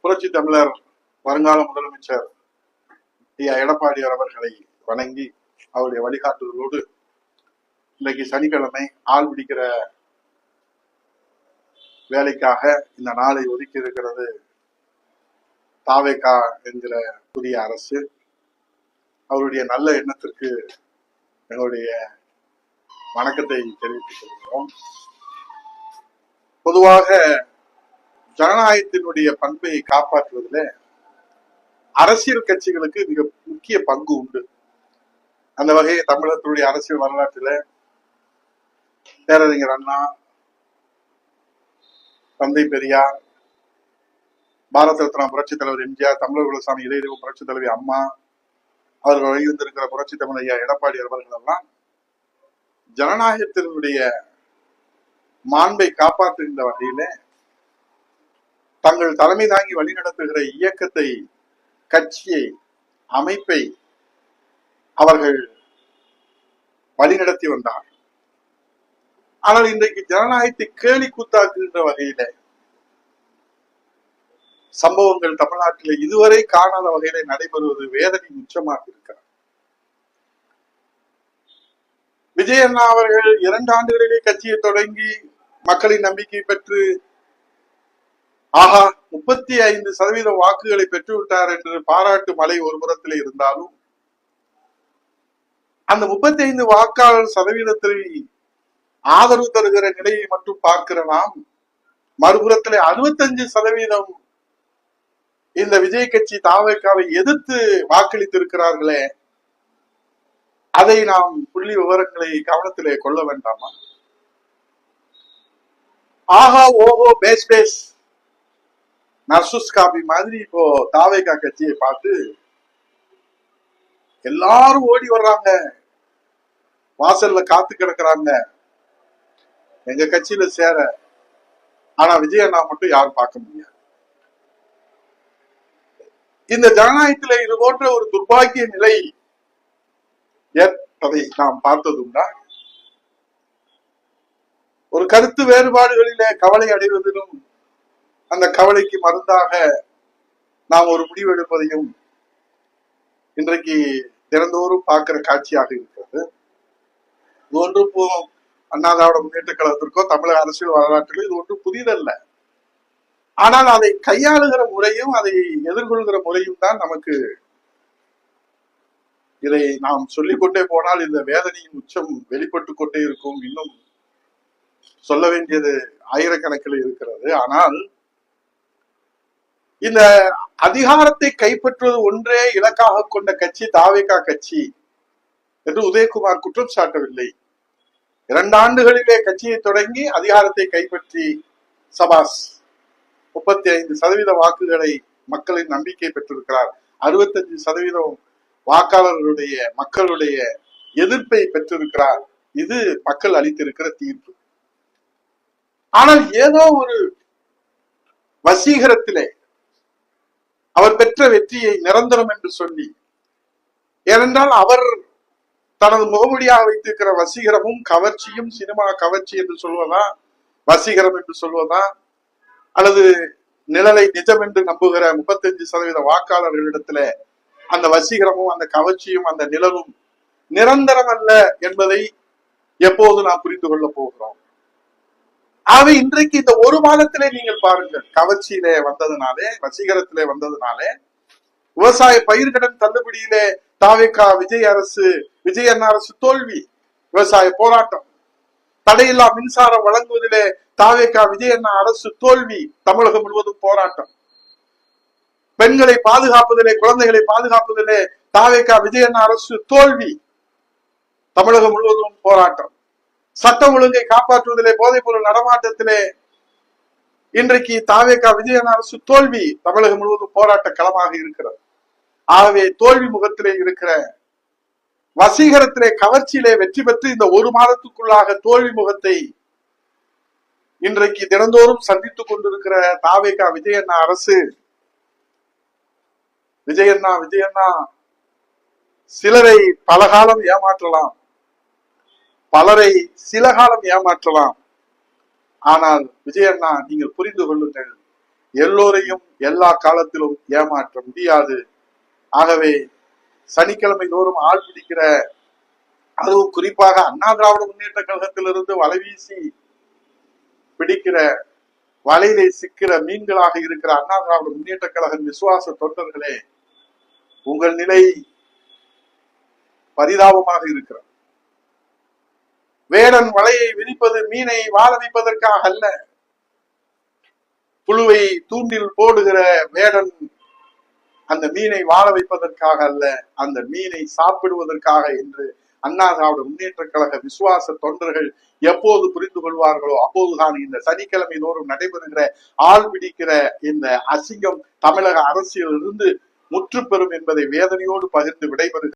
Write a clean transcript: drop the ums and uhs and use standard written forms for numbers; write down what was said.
புரட்சி தமிழர் வருங்கால முதலமைச்சர் ஐயா எடப்பாடியார் அவர்களை வணங்கி அவருடைய வழிகாட்டுதலோடு இன்றைக்கு சனிக்கிழமை ஆள் பிடிக்கிற வேலைக்காக இந்த நாளை ஒதுக்கி இருக்கிறது தாவேகா என்கிற புதிய அரசு. அவருடைய நல்ல எண்ணத்திற்கு எங்களுடைய வணக்கத்தை தெரிவித்துக் கொள்கிறோம். பொதுவாக ஜனநாயகத்தினுடைய பண்பை காப்பாற்றுவதில் அரசியல் கட்சிகளுக்கு மிக முக்கிய பங்கு உண்டு. அந்த வகையை தமிழகத்தினுடைய அரசியல் வரலாற்றில் பேரறிஞர் அண்ணா, தந்தை பெரியார், பாரத ரத்னா புரட்சி தலைவர் எம்ஜிஆர், தமிழர் குலசாமி இளையதெய்வ புரட்சி தலைவி அம்மா அவர்கள் வழியிருந்திருக்கிற புரட்சி தமிழ் ஐயா எடப்பாடி அவர்கள் எல்லாம் ஜனநாயகத்தினுடைய மாண்பை காப்பாற்றுகின்ற வகையில தங்கள் தலைமை தாங்கி வழிநடத்துகிற இயக்கத்தை, கட்சியை, அமைப்பை அவர்கள் வழிநடத்தி வந்தார். ஆனால் இன்றைக்கு ஜனநாயகத்தை கேலி கூத்தாக்குகின்ற வகையில சம்பவங்கள் தமிழ்நாட்டில் இதுவரை காணாத வகையில நடைபெறுவது வேதனை உச்சமாக இருக்கிறார். விஜய் அண்ணா அவர்கள் 2 ஆண்டுகளிலே கட்சியை தொடங்கி மக்களின் நம்பிக்கை பெற்று ஆஹா 35% வாக்குகளை பெற்றுவிட்டார் என்று பாராட்டு மலை ஒரு புறத்தில் இருந்தாலும் அந்த 35 வாக்காளர் சதவீதத்தை ஆதரவு தருகிற நிலையை மட்டும் பார்க்கிற நாம், மறுபுறத்தில் 65% இந்த விஜய் கட்சி தாவேகாவை எதிர்த்து வாக்களித்திருக்கிறார்களே, அதை நாம் புள்ளி விவரங்களை கவனத்திலே கொள்ள வேண்டாமா? ஆஹா ஓஹோ பேஸ் பேஸ் நர்சுஸ் காபி மாதிரி இப்போ தாவேகா கட்சியை பார்த்து எல்லாரும் ஓடி வர்றாங்க, வாசல்ல காத்து கிடக்குறாங்க எங்க கட்சியில சேர. ஆனா விஜய் அண்ணா மட்டும் யாரும் பார்க்க முடியாது. இந்த ஜனநாயகத்தில இது போன்ற ஒரு துர்பாக்கிய நிலை ஏற்பதை நாம் பார்த்ததுண்டா? ஒரு கருத்து வேறுபாடுகளிலே கவலை அடைவதிலும் அந்த கவலைக்கு மருந்தாக நாம் ஒரு முடிவு எடுப்பதையும் இன்றைக்கு தினந்தோறும் பார்க்கிற காட்சியாக இருக்கிறது. இது ஒன்றும் அண்ணா திராவிட முன்னேற்ற கழகத்திற்கோ தமிழக அரசியல் வரலாற்றிலோ இது ஒன்றும் புதிதல்ல. ஆனால் அதை கையாளுகிற முறையும் அதை எதிர்கொள்கிற முறையும் தான் நமக்கு, இதை நாம் சொல்லிக்கொண்டே போனால் இந்த வேதனையின் உச்சம் வெளிப்பட்டு கொண்டே இருக்கும். இன்னும் சொல்ல வேண்டியது ஆயிரக்கணக்கில் இருக்கிறது. ஆனால் இந்த அதிகாரத்தை கைப்பற்றுவது ஒன்றே இலக்காக கொண்ட கட்சி தாவேகா கட்சி என்று உதயகுமார் குற்றம் சாட்டவில்லை. 2 ஆண்டுகளிலே கட்சியை தொடங்கி அதிகாரத்தை கைப்பற்றி சபாஸ் 35% வாக்குகளை மக்களின் நம்பிக்கை பெற்றிருக்கிறார். 65% வாக்காளர்களுடைய மக்களுடைய எதிர்ப்பை பெற்றிருக்கிறார். இது மக்கள் அளித்திருக்கிற தீர்ப்பு. ஆனால் ஏதோ ஒரு வசீகரத்திலே அவர் பெற்ற வெற்றியை நிரந்தரம் என்று சொல்லி, ஏனென்றால் அவர் தனது முகமூடியாக வைத்திருக்கிற வசீகரமும் கவர்ச்சியும் சினிமா கவர்ச்சி என்று சொல்வதா, வசீகரம் என்று சொல்வதா, அல்லது நிழலை நிஜம் என்று நம்புகிற 35% வாக்காளர்களிடத்துல அந்த வசீகரமும் அந்த கவர்ச்சியும் அந்த நிழலும் நிரந்தரம் அல்ல என்பதை எப்போது நாம் புரிந்து கொள்ள போகிறோம்? ஆகவே இன்றைக்கு இந்த ஒரு மாதத்திலே நீங்கள் பாருங்கள், கவர்ச்சியிலே வந்ததுனாலே, வசீகரத்திலே வந்ததுனாலே, விவசாய பயிர்கடன் தள்ளுபடியிலே தாவேகா விஜய் அண்ணா அரசு தோல்வி, விவசாய போராட்டம், தடையில்லா மின்சாரம் வழங்குவதிலே தாவேகா விஜய் அண்ணா அரசு தோல்வி, தமிழகம் முழுவதும் போராட்டம், பெண்களை பாதுகாப்பதிலே, குழந்தைகளை பாதுகாப்பதிலே தாவேகா விஜய் அண்ணா அரசு தோல்வி, தமிழகம் முழுவதும் போராட்டம், சட்டம் ஒழுங்கை காப்பாற்றுவதிலே, போதைப் பொருள் நடமாட்டத்திலே இன்றைக்கு தாவேகா விஜய் அண்ணா அரசு தோல்வி, தமிழகம் முழுவதும் போராட்ட களமாக இருக்கிறது. ஆகவே தோல்வி முகத்திலே இருக்கிற வசீகரத்திலே கவர்ச்சியிலே வெற்றி பெற்று இந்த ஒரு மாதத்துக்குள்ளாக தோல்வி முகத்தை இன்றைக்கு தினந்தோறும் சந்தித்துக் கொண்டிருக்கிற தாவேகா விஜய் அண்ணா அரசு, விஜய் அண்ணா சிலரை பலகாலம் ஏமாற்றலாம், பலரை சில காலம் ஏமாற்றலாம். ஆனால் விஜய் அண்ணா நீங்கள் புரிந்து கொள்ளுங்கள், எல்லோரையும் எல்லா காலத்திலும் ஏமாற்ற முடியாது. ஆகவே சனிக்கிழமை தோறும் ஆள் பிடிக்கிற, அதுவும் குறிப்பாக அண்ணா திராவிட முன்னேற்ற கழகத்திலிருந்து வலை வீசி பிடிக்கிற, வலையிலே சிக்கிற மீன்களாக இருக்கிற அண்ணா திராவிட முன்னேற்ற கழக விசுவாச தொண்டர்களே, உங்கள் நிலை பரிதாபமாக இருக்கிறது. வேடன் வலையை விரிப்பது மீனை வாழ வைப்பதற்காக அல்ல. புழுவை தூண்டில் போடுகிற வேடன் அந்த மீனை வாழ வைப்பதற்காக அல்ல, அந்த மீனை சாப்பிடுவதற்காக என்று அண்ணா திராவிட முன்னேற்ற கழக விசுவாச தொண்டர்கள் எப்போது புரிந்து கொள்வார்களோ அப்போதுதான் இந்த சனிக்கிழமை தோறும் நடைபெறுகிற ஆள் பிடிக்கிற இந்த அசிங்கம் தமிழக அரசியலிருந்து முற்று பெறும் என்பதை வேதனையோடு பகிர்ந்து விடைபெறுகிறேன்.